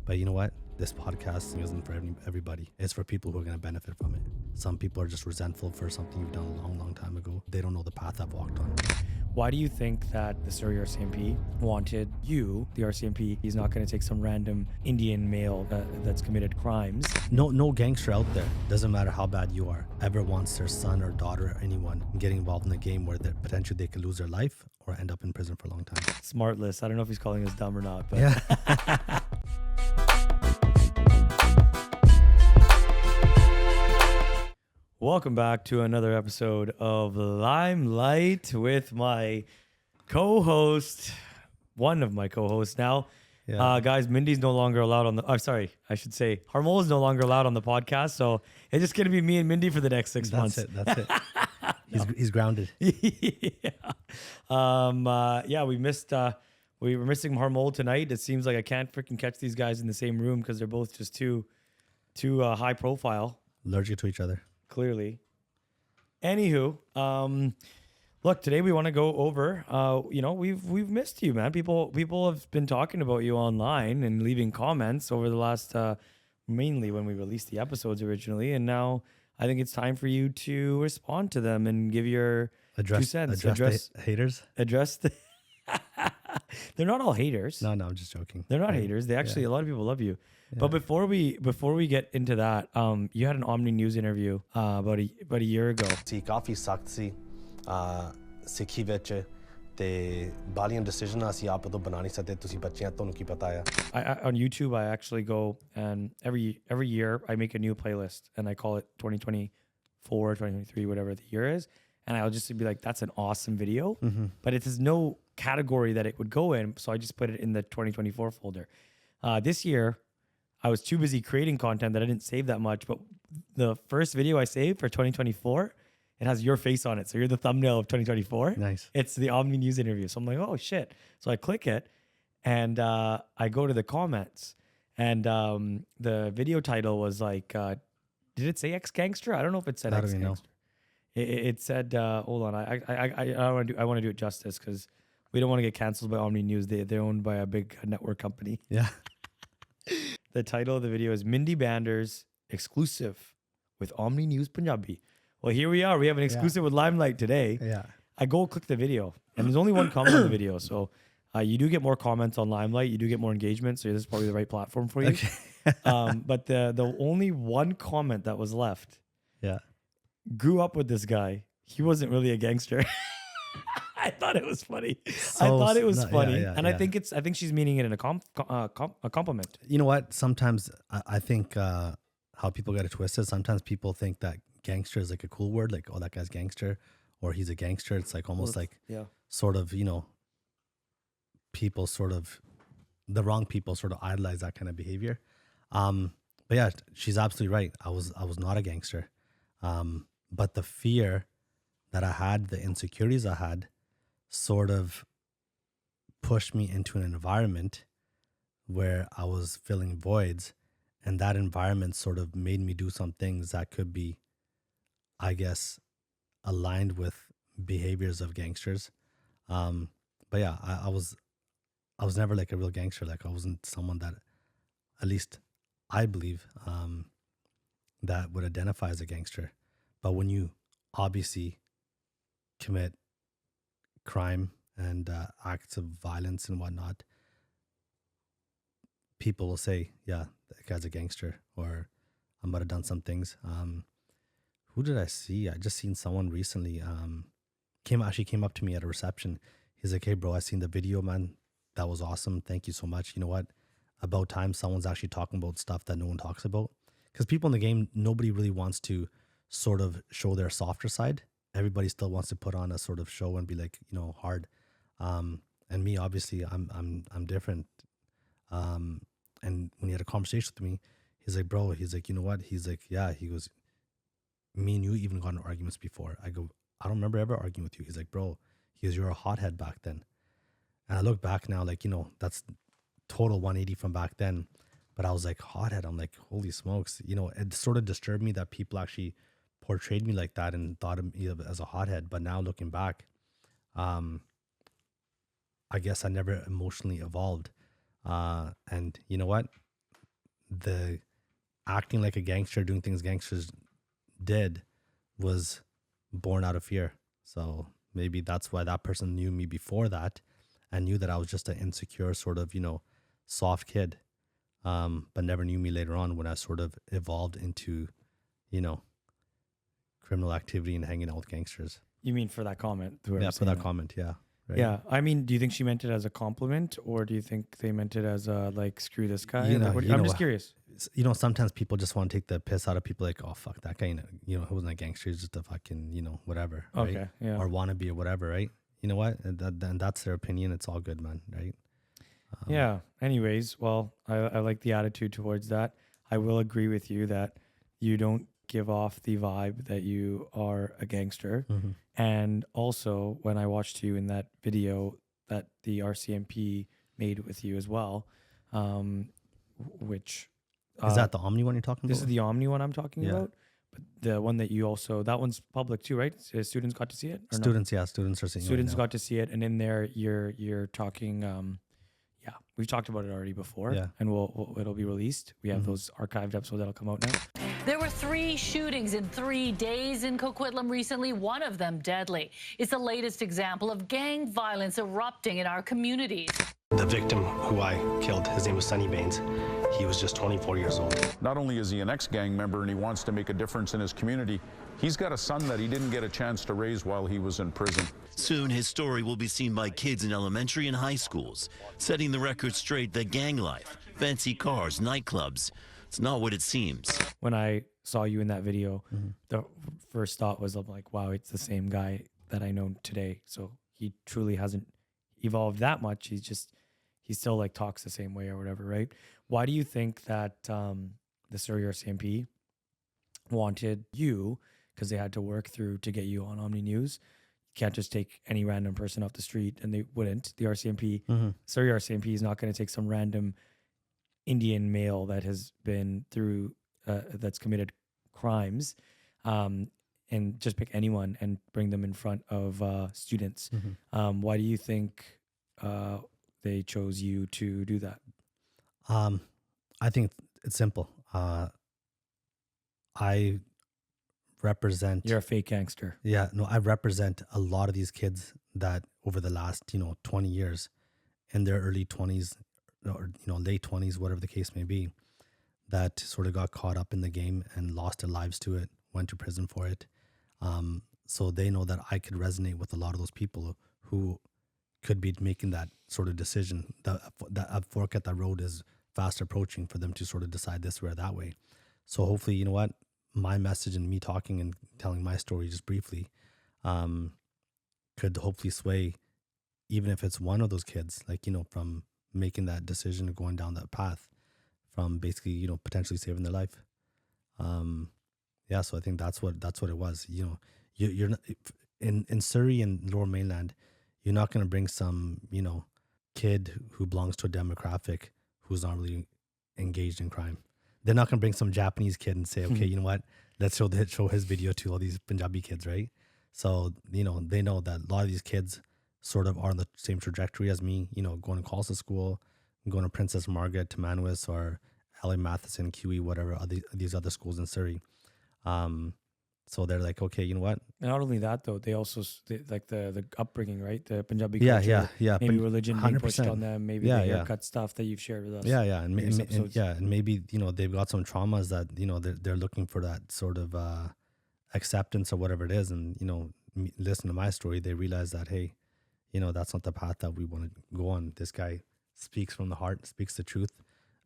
But you know what? This podcast isn't for everybody. It's for people who are going to benefit from it. Some people are just resentful for something you've done a long, long time ago. They don't know the path I've walked on. Why do you think that the Surrey RCMP wanted you, the RCMP, he's not going to take some random Indian male that's committed crimes? No gangster out there, doesn't matter how bad you are, ever wants their son or daughter or anyone getting involved in a game where potentially they could lose their life or end up in prison for a long time. Smartless. I don't know if he's calling us dumb or not, but Yeah. Welcome back to another episode of Limelight with my co-host, one of my co-hosts now. Yeah. Guys, Mindy's no longer allowed on the... I should say Harmol is no longer allowed on the podcast, so it's just going to be me and Mindy for the next 6 months. That's it. He's grounded. Yeah. We missed... we were missing Harmol tonight. It seems like I can't freaking catch these guys in the same room because they're both just too high profile. Allergic to each other. Clearly. Anywho, look, today we want to go over, we've missed you, man. People have been talking about you online and leaving comments over the last, mainly when we released the episodes originally. And now I think it's time for you to respond to them and give your 2 cents. Address the haters. Address the... They're not all haters. No, I'm just joking. They're not haters. They actually, a lot of people love you. Yeah. But before we get into that, you had an Omni News interview about a year ago. ਸੀ ਕਾਫੀ ਸਖਤ ਸੀ ਸਿੱਖੀ ਵਿੱਚ ਤੇ ਬਾਲੀਆਂ ਡਿਸੀਜਨਾਂ ਅਸੀਂ ਆਪ ਤੋਂ ਬਣਾ ਨਹੀਂ ਸਕਦੇ ਤੁਸੀਂ ਬੱਚਿਆਂ ਤੁਹਾਨੂੰ ਕੀ ਪਤਾ ਆ On YouTube, I actually go and every year I make a new playlist and I call it 2024, 2023, whatever the year is. And I'll just be like, that's an awesome video, but it has no category that it would go in. So I just put it in the 2024 folder. This year, I was too busy creating content that I didn't save that much. But the first video I saved for 2024, it has your face on it. So you're the thumbnail of 2024. Nice. It's the Omni News interview. So I'm like, oh, shit. So I click it and I go to the comments. And the video title was like, did it say ex-gangster? I don't know if it said I don't even ex-gangster. It said, hold on, I want to do it justice because we don't want to get canceled by Omni News. They're owned by a big network company. Yeah. The title of the video is Mindy Bhander's exclusive with Omni News Punjabi. Well, here we are. We have an exclusive with Limelight today. Yeah. I go click the video, and there's only one comment on the video. So you do get more comments on Limelight. You do get more engagement. So this is probably the right platform for you. Okay. But the only one comment that was left. Yeah. Grew up with this guy. He wasn't really a gangster. I thought it was funny. And I think she's meaning it in a compliment. You know what? Sometimes I think how people get it twisted. Sometimes people think that gangster is like a cool word, like, oh, that guy's gangster, or he's a gangster. It's like almost sort of, people sort of, the wrong people sort of idolize that kind of behavior. But yeah, she's absolutely right. I was not a gangster. But the fear that I had, the insecurities I had, sort of pushed me into an environment where I was filling voids, and that environment sort of made me do some things that could be, I guess, aligned with behaviors of gangsters. But yeah, I was never like a real gangster. Like I wasn't someone that, at least I believe, that would identify as a gangster. But when you obviously commit crime and acts of violence and whatnot, people will say, yeah, that guy's a gangster, or I might have done some things. Who did I see? I just seen someone recently came up to me at a reception. He's like, hey, bro, I seen the video, man. That was awesome. Thank you so much. You know what? About time someone's actually talking about stuff that no one talks about. Because people in the game, nobody really wants to sort of show their softer side. Everybody still wants to put on a sort of show and be like, hard. And me, obviously, I'm different. And when he had a conversation with me, he's like, bro, he's like, you know what? He's like, yeah, he goes, me and you even got in arguments before. I go, I don't remember ever arguing with you. He's like, bro, he goes, you're a hothead back then. And I look back now, like, that's total 180 from back then. But I was like, hothead. I'm like, holy smokes. It sort of disturbed me that people actually portrayed me like that and thought of me as a hothead. But now looking back, I guess I never emotionally evolved. And you know what? the acting like a gangster, doing things gangsters did, was born out of fear. So maybe that's why that person knew me before that and knew that I was just an insecure sort of, soft kid, but never knew me later on when I sort of evolved into, criminal activity and hanging out with gangsters. You mean for that comment? Yeah, for that comment, yeah. Right? Yeah, I mean, do you think she meant it as a compliment, or do you think they meant it as a like, screw this guy? I'm just curious. Sometimes people just want to take the piss out of people, like, oh fuck that guy, he wasn't a gangster, he's just a fucking, whatever, right? Okay, yeah. Or wannabe or whatever, right? You know what? And that's their opinion. It's all good, man, right? Yeah. Anyways, well, I like the attitude towards that. I will agree with you that you don't give off the vibe that you are a gangster. Mm-hmm. And also, when I watched you in that video that the RCMP made with you as well, which is that the Omni one you're talking about? This is the Omni one I'm talking about. But the one that you also, that one's public too, right? Students got to see it? Or students, no? Yeah, students are seeing it. Students got to see it, and in there you're talking. Yeah, we've talked about it already before, and it'll be released. We have those archived episodes that'll come out now. There were 3 shootings in 3 days in Coquitlam recently, one of them deadly. It's the latest example of gang violence erupting in our communities. The victim who I killed, his name was Sonny Baines. He was just 24 years old. Not only is he an ex-gang member and he wants to make a difference in his community, he's got a son that he didn't get a chance to raise while he was in prison. Soon his story will be seen by kids in elementary and high schools, setting the record straight that gang life, fancy cars, nightclubs, it's not what it seems. When I saw you in that video, the first thought was, I'm like, wow, it's the same guy that I know today. So he truly hasn't evolved that much. He still like talks the same way or whatever, right? Why do you think that the Surrey RCMP wanted you, because they had to work through to get you on Omni News? You can't just take any random person off the street, and they wouldn't. The RCMP, Surrey RCMP is not going to take some random Indian male that has been through, that's committed crimes, and just pick anyone and bring them in front of students. Why do you think they chose you to do that? I think it's simple. I represent... You're a fake gangster. Yeah, no, I represent a lot of these kids that over the last, 20 years, in their early 20s, or, late 20s, whatever the case may be, that sort of got caught up in the game and lost their lives to it, went to prison for it. So they know that I could resonate with a lot of those people who could be making that sort of decision. That a fork at that road is fast approaching for them to sort of decide this way or that way. So hopefully, my message and me talking and telling my story just briefly could hopefully sway, even if it's one of those kids, from making that decision of going down that path, from basically, potentially saving their life. So I think that's what it was. You're not, in Surrey and Lower Mainland, you're not going to bring some, kid who belongs to a demographic who's not really engaged in crime. They're not going to bring some Japanese kid and say, okay, you know what, let's show his video to all these Punjabi kids, right? So, they know that a lot of these kids sort of are on the same trajectory as me, going to Khalsa school, going to Princess Margaret, to Manwis, or L.A. Matheson, QE, whatever, these other schools in Surrey. So they're like, okay, you know what? And not only that, though, they also, like the upbringing, right? The Punjabi culture. Yeah. Maybe religion being pushed on them, maybe the haircut stuff that you've shared with us. Yeah. And maybe, they've got some traumas that, they're looking for that sort of acceptance or whatever it is. And, listen to my story, they realize that, hey, that's not the path that we want to go on. This guy speaks from the heart, speaks the truth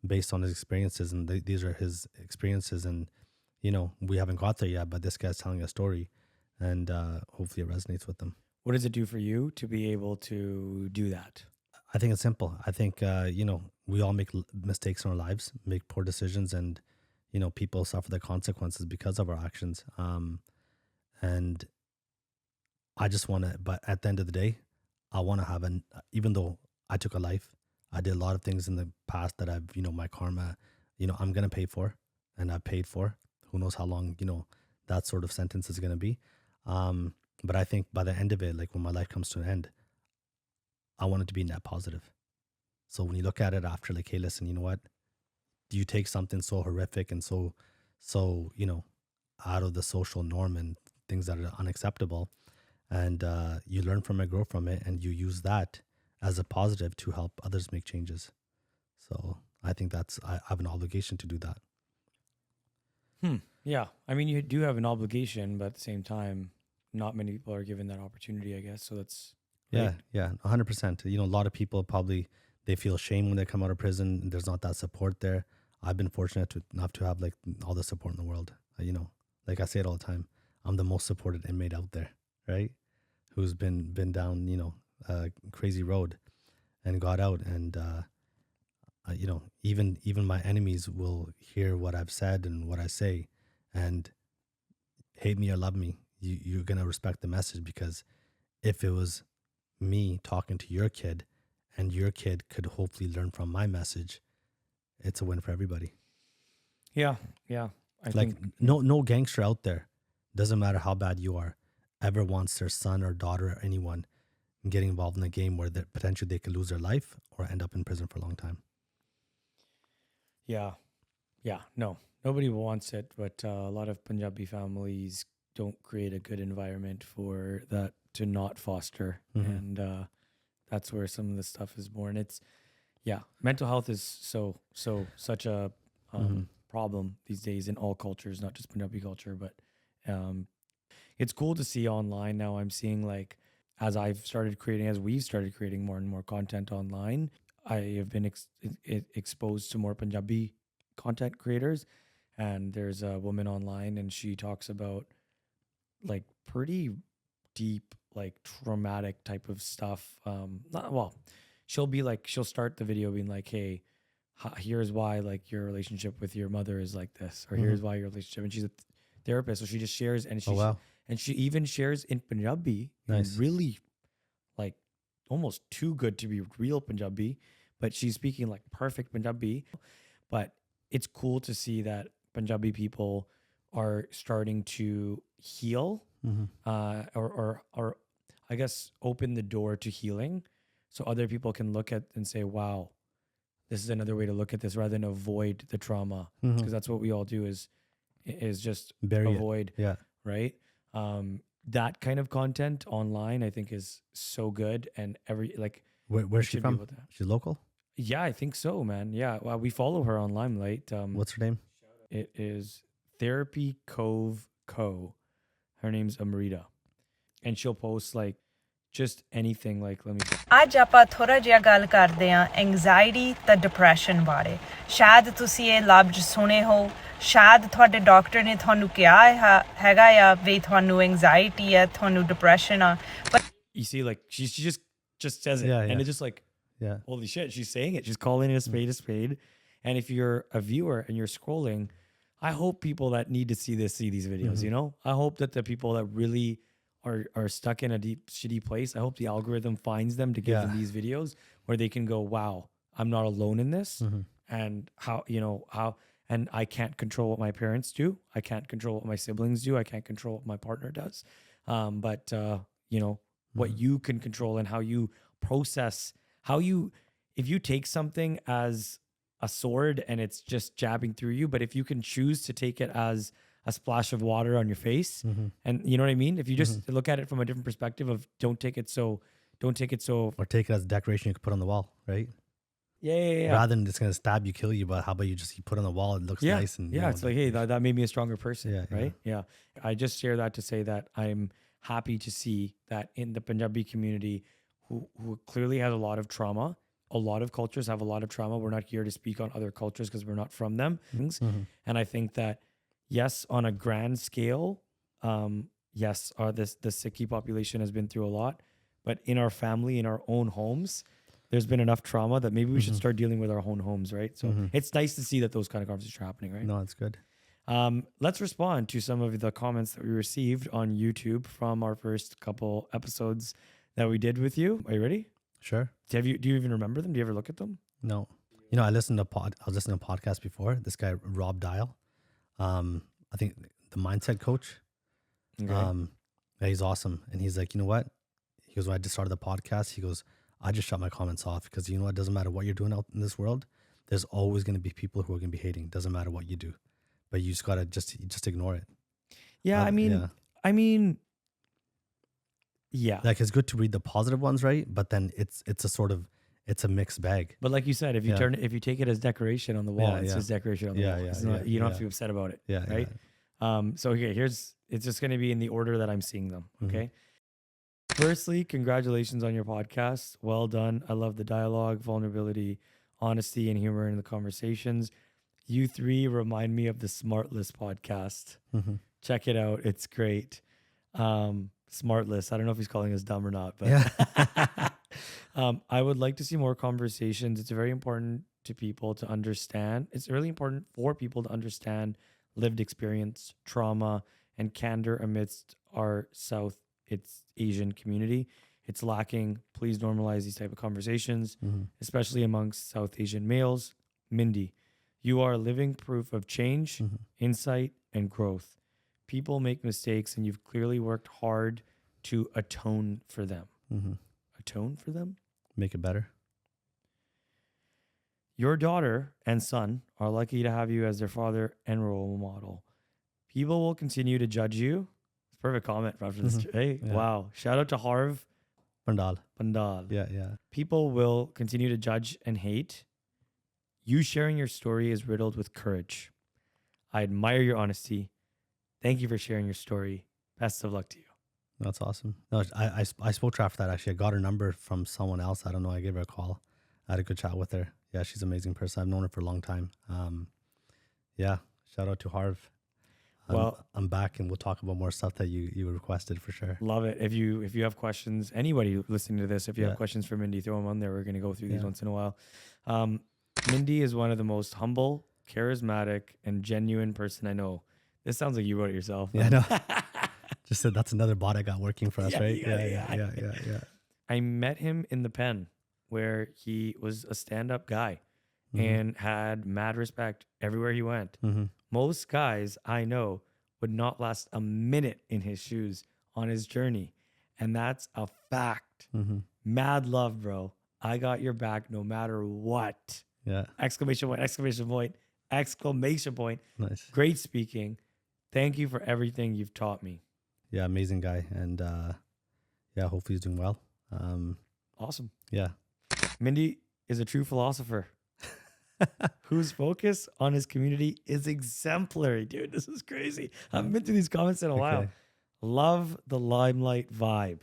based on his experiences. And these are his experiences. And, we haven't got there yet, but this guy's telling a story, and hopefully it resonates with them. What does it do for you to be able to do that? I think it's simple. I think, we all make mistakes in our lives, make poor decisions, and, people suffer the consequences because of our actions. And I just want to, but at the end of the day, I want to have even though I took a life, I did a lot of things in the past that I've, my karma, I'm going to pay for, and I've paid for. Who knows how long, that sort of sentence is going to be. But I think by the end of it, like when my life comes to an end, I want it to be net positive. So when you look at it after, like, hey, listen, you know what? you take something so horrific and so out of the social norm and things that are unacceptable, and you learn from it, grow from it, and you use that as a positive to help others make changes. So I think I have an obligation to do that. Yeah. I mean, you do have an obligation, but at the same time, not many people are given that opportunity, I guess. So that's right. Yeah, 100%. A lot of people probably, they feel shame when they come out of prison. And there's not that support there. I've been fortunate enough to have like all the support in the world. Like I say it all the time, I'm the most supported inmate out there, right? Who's been down, a crazy road and got out. And, even my enemies will hear what I've said and what I say and hate me or love me. You're going to respect the message, because if it was me talking to your kid and your kid could hopefully learn from my message, it's a win for everybody. Yeah. I think no gangster out there, doesn't matter how bad you are, ever wants their son or daughter or anyone getting involved in a game where potentially they could lose their life or end up in prison for a long time. Yeah. No, nobody wants it, but a lot of Punjabi families don't create a good environment for that to not foster. And that's where some of the stuff is born. Mental health is such a problem these days in all cultures, not just Punjabi culture, but it's cool to see online now. I'm seeing, like, as we've started creating more and more content online, I have been exposed to more Punjabi content creators, and there's a woman online and she talks about like pretty deep, like traumatic type of stuff. She'll start the video being like, hey, here's why like your relationship with your mother is like this, or here's why your relationship, and she's a therapist, so she just shares, and she even shares in Punjabi. Nice. Really, like, almost too good to be real Punjabi, but she's speaking like perfect Punjabi. But it's cool to see that Punjabi people are starting to heal, or I guess open the door to healing, so other people can look at and say, wow, this is another way to look at this, rather than avoid the trauma, because that's what we all do is just avoid. Yeah. Right. That kind of content online, I think, is so good. And where's she from? She's local? Yeah, I think so, man. Yeah. Well, we follow her on Limelight. What's her name? It is Therapy Cove Co. Her name's Amrita. And she'll post like just anything. Like, let me. ਅੱਜ ਆਪਾਂ ਥੋੜਾ ਜਿਹਾ ਗੱਲ ਕਰਦੇ ਆਂ anxiety ਤੇ depression ਬਾਰੇ। ਸ਼ਾਇਦ ਤੁਸੀਂ ਇਹ ਲਫ਼ਜ਼ ਸੁਣੇ ਹੋ, ਸ਼ਾਇਦ ਤੁਹਾਡੇ ਡਾਕਟਰ ਨੇ ਤੁਹਾਨੂੰ ਕਿਹਾ ਹੈਗਾ ਆ ਵੀ ਤੁਹਾਨੂੰ ਐਂਗਜ਼ਾਇਟੀ ਹੈ, ਤੁਹਾਨੂੰ ਡਿਪਰੈਸ਼ਨ ਆ। You see, like, she just says it, and it's just like, holy shit, she's saying it. She's calling it a spade. And if you're a viewer and you're scrolling, I hope people that need to see these videos, I hope that the people that really are stuck in a deep, shitty place, I hope the algorithm finds them to give them these videos where they can go, wow, I'm not alone in this. And how, and I can't control what my parents do. I can't control what my siblings do. I can't control what my partner does. But what you can control, and how you process, if you take something as a sword and it's just jabbing through you, but if you can choose to take it as a splash of water on your face, and you know what I mean? If you just look at it from a different perspective of don't take it so, or take it as a decoration you can put on the wall, right? Yeah. Rather than it's going to stab you, kill you, but how about you put it on the wall? It looks nice. And it's like, hey, that made me a stronger person, right? Yeah. I just share that to say that I'm happy to see that in the Punjabi community, who clearly has a lot of trauma. A lot of cultures have a lot of trauma. We're not here to speak on other cultures because we're not from them. And I think that, yes, on a grand scale, the Sikhi population has been through a lot, but in our family, in our own homes, there's been enough trauma that maybe we should start dealing with our own homes, right? So it's nice to see that those kind of conversations are happening, right? No, it's good. Let's respond to some of the comments that we received on YouTube from our first couple episodes that we did with you. Are you ready? Sure. Do you even remember them? Do you ever look at them? No. I was listening to podcasts before. This guy, Rob Dial, I think the mindset coach. Okay. He's awesome. And he's like, you know what? He goes, when I just started the podcast, he goes, I just shut my comments off because it doesn't matter what you're doing out in this world. there's always going to be people who are going to be hating. Doesn't matter what you do, but you just gotta just ignore it. Yeah, I mean, yeah. Like it's good to read the positive ones, right? But then it's a mixed bag. But like you said, if you take it as decoration on the wall, it's just decoration on the wall. It's not, you don't have to be upset about it, right? So it's just going to be in the order that I'm seeing them. Okay. Firstly, congratulations on your podcast. Well done. I love the dialogue, vulnerability, honesty, and humor in the conversations. You three remind me of the Smartless podcast. Check it out. It's great. Smartless. I don't know if he's calling us dumb or not, but I would like to see more conversations. It's very important to people to understand. It's really important for people to understand lived experience, trauma, and candor amidst our it's Asian community. It's lacking. Please normalize these type of conversations, especially amongst South Asian males. Mindy, you are living proof of change, insight, and growth. People make mistakes, and you've clearly worked hard to atone for them. Atone for them? Make it better. Your daughter and son are lucky to have you as their father and role model. People will continue to judge you. Perfect comment after this. Hey, wow. Shout out to Harv Pandal. Yeah. People will continue to judge and hate. You sharing your story is riddled with courage. I admire your honesty. Thank you for sharing your story. Best of luck to you. That's awesome. No, I spoke to her after that, actually. I got her number from someone else. I don't know. I gave her a call. I had a good chat with her. Yeah, she's an amazing person. I've known her for a long time. Yeah, shout out to Harv. Well, I'm back, and we'll talk about more stuff that you requested for sure. Love it. If you have questions, anybody listening to this, if you have questions for Mindy, throw them on there. We're going to go through these once in a while. Mindy is one of the most humble, charismatic, and genuine person I know. This sounds like you wrote it yourself. Yeah, I know. Just said that's another bot I got working for us, right? Yeah. I met him in the pen where he was a stand-up guy and had mad respect everywhere he went. Most guys I know would not last a minute in his shoes on his journey. And that's a fact. Mad love, bro. I got your back no matter what. Yeah. Exclamation point, exclamation point, exclamation point. Nice. Great speaking. Thank you for everything you've taught me. Yeah, amazing guy. And yeah, hopefully he's doing well. Awesome. Yeah. Mindy is a true philosopher whose focus on his community is exemplary. Dude, this is crazy. I haven't been through these comments in a while. Love the limelight vibe.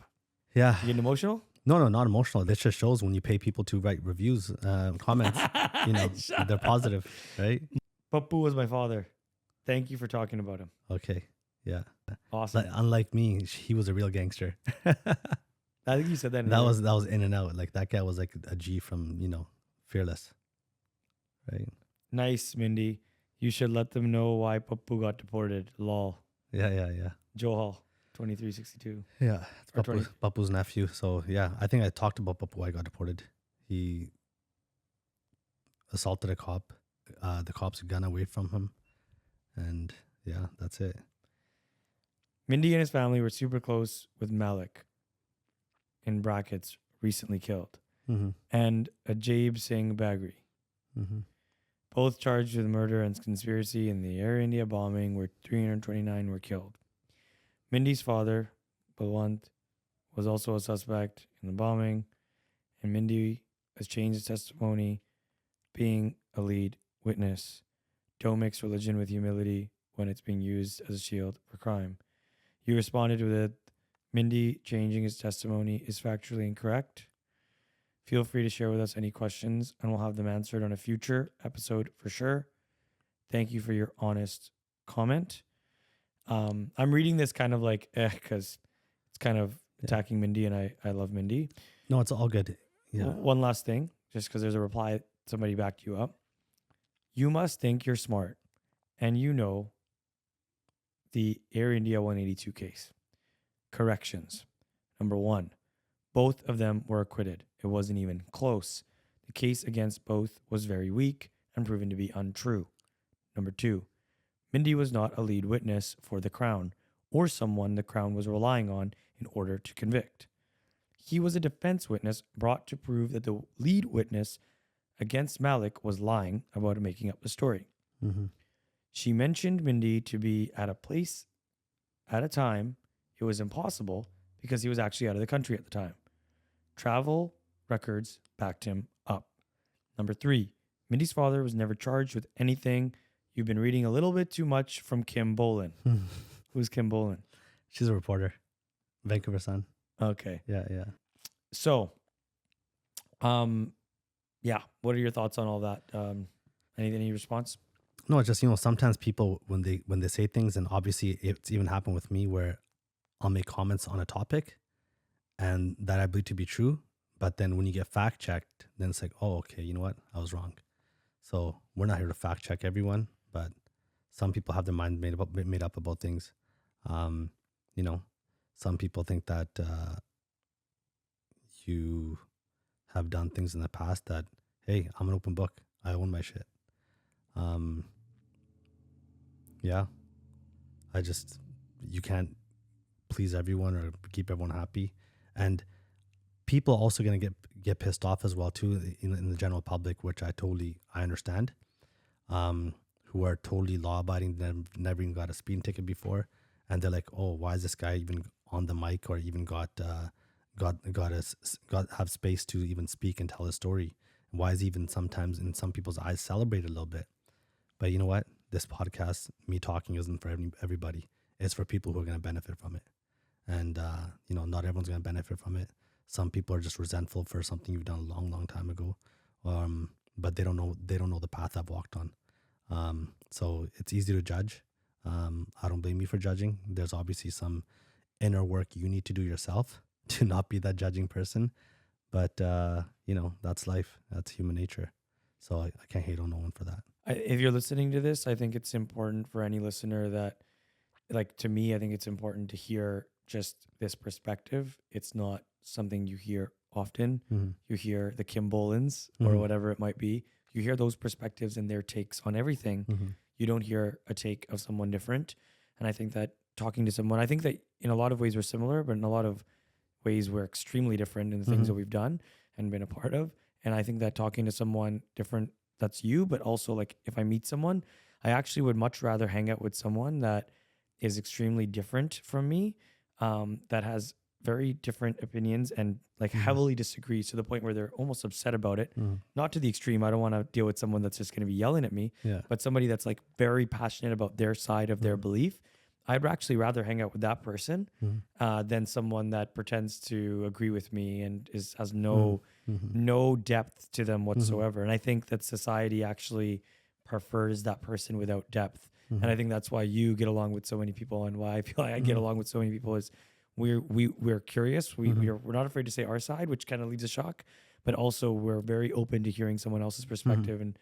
Yeah. You getting emotional? No, not emotional. This just shows when you pay people to write reviews, comments, they're positive, right? Papu was my father. Thank you for talking about him. Okay. Yeah. Awesome. Like, unlike me, he was a real gangster. I think you said that. That was in and out. Like that guy was like a G from, Fearless. Right. Nice, Mindy. You should let them know why Papu got deported. Lol. Yeah. Johal, 2362. Yeah. It's Papu's nephew. So yeah, I think I talked about Papu. I got deported. He assaulted a cop. The cops got away from him. And yeah, that's it. Mindy and his family were super close with Malik, in brackets, recently killed, and Ajayb Singh Bagri. Both charged with murder and conspiracy in the Air India bombing, where 329 were killed. Mindy's father, Balwant, was also a suspect in the bombing, and Mindy has changed his testimony, being a lead witness. Don't mix religion with humility when it's being used as a shield for crime. You responded with it. Mindy changing his testimony is factually incorrect. Feel free to share with us any questions, and we'll have them answered on a future episode for sure. Thank you for your honest comment. I'm reading this kind of like, because it's kind of attacking Mindy, and I love Mindy. No, it's all good. Yeah. One last thing, just because there's a reply, somebody backed you up. You must think you're smart, and you know the Air India 182 case. Corrections. Number 1, both of them were acquitted. It wasn't even close. The case against both was very weak and proven to be untrue. Number 2, Mindy was not a lead witness for the Crown or someone the Crown was relying on in order to convict. He was a defense witness brought to prove that the lead witness against Malik was lying about making up the story. Mm-hmm. She mentioned Mindy to be at a place at a time it was impossible because he was actually out of the country at the time. Travel records backed him up. Number 3, Mindy's father was never charged with anything. You've been reading a little bit too much from Kim Bolin. Who's Kim Bolin? She's a reporter. Vancouver Sun. Okay. Yeah, yeah. So, yeah. What are your thoughts on all that? Any response? No, it's just, sometimes people, when they say things, and obviously it's even happened with me where I'll make comments on a topic and that I believe to be true. But then when you get fact checked, then it's like, oh, okay, you know what? I was wrong. So we're not here to fact check everyone, but some people have their mind made up about things. Some people think that you have done things in the past that, hey, I'm an open book. I own my shit. Yeah. You can't please everyone or keep everyone happy. And people also going to get pissed off as well too in the general public, which I understand, who are totally law abiding, never even got a speeding ticket before. And they're like, oh, why is this guy even on the mic or even got have space to even speak and tell his story? Why is he even sometimes in some people's eyes celebrated a little bit? But you know what? This podcast, me talking, isn't for everybody. It's for people who are going to benefit from it. And, not everyone's going to benefit from it. Some people are just resentful for something you've done a long, long time ago. But they don't know the path I've walked on. So it's easy to judge. I don't blame you for judging. There's obviously some inner work you need to do yourself to not be that judging person. But, that's life. That's human nature. So I can't hate on no one for that. If you're listening to this, I think it's important for any listener that, like, to me, I think it's important to hear just this perspective. It's not something you hear often. Mm-hmm. You hear the Kim Bolins or whatever it might be. You hear those perspectives and their takes on everything. Mm-hmm. You don't hear a take of someone different. And I think that talking to someone, I think that in a lot of ways we're similar, but in a lot of ways we're extremely different in the things that we've done and been a part of. And I think that talking to someone different, that's you, but also, like, if I meet someone, I actually would much rather hang out with someone that is extremely different from me, that has very different opinions and heavily disagrees to the point where they're almost upset about it. Not to the extreme. I don't want to deal with someone that's just going to be yelling at me, but somebody that's like very passionate about their side of their belief. I'd actually rather hang out with that person than someone that pretends to agree with me and has no depth to them whatsoever. And I think that society actually prefers that person without depth. And I think that's why you get along with so many people, and why I feel like I get along with so many people is we're curious. We're not afraid to say our side, which kind of leaves a shock, but also we're very open to hearing someone else's perspective. And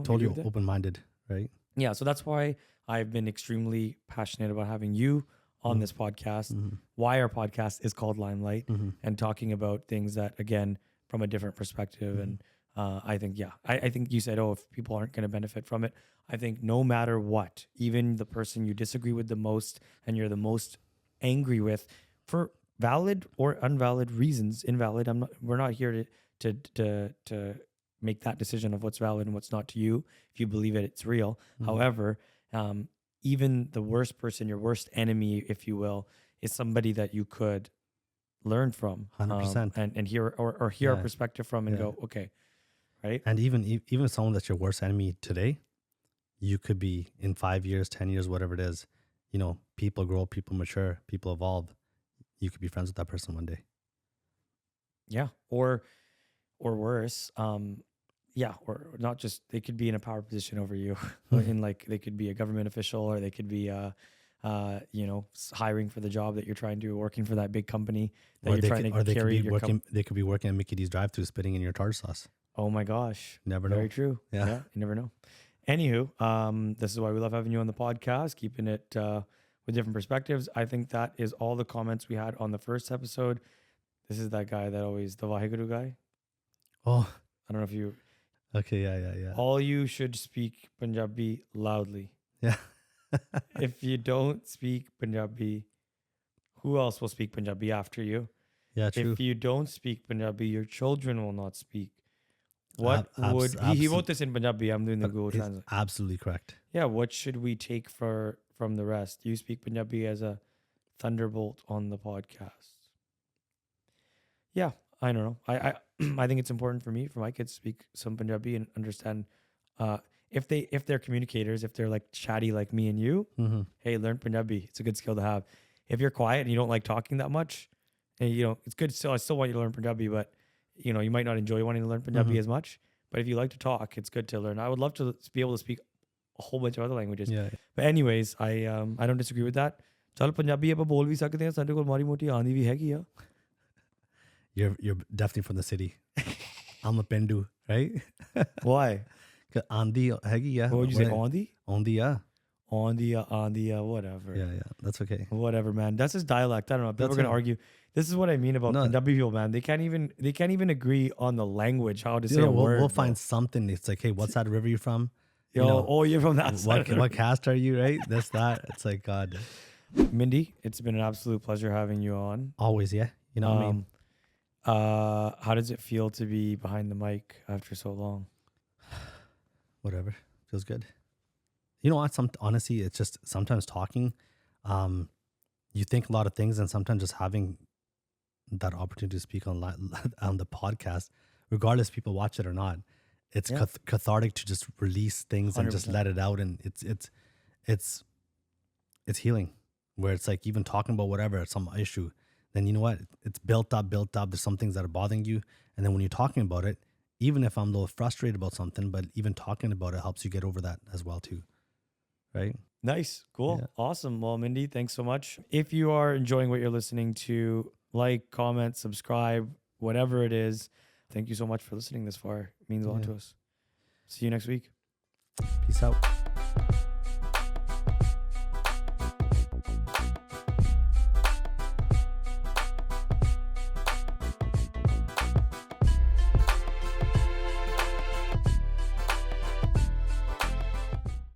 totally open-minded, right? Yeah, so that's why I've been extremely passionate about having you on this podcast, why our podcast is called Limelight, and talking about things that, again, from a different perspective. And I think you said, if people aren't going to benefit from it, I think no matter what, even the person you disagree with the most and you're the most angry with, for valid or invalid reasons, we're not here to make that decision of what's valid and what's not to you. If you believe it, it's real. However, even the worst person, your worst enemy, if you will, is somebody that you could learn from, 100%, and hear or hear a perspective from, and go, okay, right? And even someone that's your worst enemy today, you could be in 5 years, 10 years, whatever it is. People grow, people mature, people evolve. You could be friends with that person one day. Yeah, or worse. Or not just, they could be in a power position over you. They could be a government official, or they could be hiring for the job that you're trying to do, working for that big company that you're trying to carry your company. They could be working at Mickey D's drive-thru, spitting in your tartar sauce. Oh my gosh. Never know. Very true. Yeah, you never know. Anywho, this is why we love having you on the podcast, keeping it with different perspectives. I think that is all the comments we had on the first episode. This is that guy that always, the Vaheguru guy. Oh. I don't know if you... Okay, yeah. All you should speak Punjabi loudly. Yeah. If you don't speak Punjabi, who else will speak Punjabi after you? Yeah, true. If you don't speak Punjabi, your children will not speak. What would he wrote this in Punjabi? I'm doing the Google It's Translate. absolutely correct. Yeah, what should we take from the rest? You speak Punjabi as a thunderbolt on the podcast. Yeah, I don't know. I I think it's important for me, for my kids to speak some Punjabi and understand. If they're communicators, if they're like chatty like me and you, hey, learn Punjabi. It's a good skill to have. If you're quiet and you don't like talking that much, and it's good. Still, I still want you to learn Punjabi, but you might not enjoy wanting to learn Punjabi as much. But if you like to talk, it's good to learn. I would love to be able to speak a whole bunch of other languages. Yeah. But anyways, I don't disagree with that. चल पंजाबी ਆਪਾਂ ਬੋਲ ਵੀ ਸਕਦੇ ਹਾਂ ਸਾਡੇ ਕੋਲ ਮਾੜੀ ਮੋਟੀ ਆਂਦੀ ਵੀ ਹੈਗੀ ਆ. You're definitely from the city. I'm a Pendu, right? Why? Andi hegi ya. What would you say? Andi? Andi ya. Andi, whatever. Yeah, that's okay. Whatever, man. That's his dialect. I don't know. People are gonna argue. This is what I mean about Punjabi people, man. They can't even agree on the language, how to say a word. We'll find something. It's like, hey, what's that river you from? You're from that side. What caste are you, right? That's that. It's like, God. Mindy, it's been an absolute pleasure having you on. Always, yeah. You know what I mean? How does it feel to be behind the mic after so long? Whatever. Feels good. You know what? Honestly, it's just sometimes talking, you think a lot of things, and sometimes just having that opportunity to speak on the podcast, regardless if people watch it or not, it's cathartic to just release things 100%. And just let it out. And it's healing, where it's like even talking about whatever, some issue, then you know what? It's built up. There's some things that are bothering you. And then when you're talking about it, even if I'm a little frustrated about something, but even talking about it helps you get over that as well too. Right? Nice. Cool. Yeah. Awesome. Well, Mindy, thanks so much. If you are enjoying what you're listening to, like, comment, subscribe, whatever it is. Thank you so much for listening this far. It means a lot to us. See you next week. Peace out.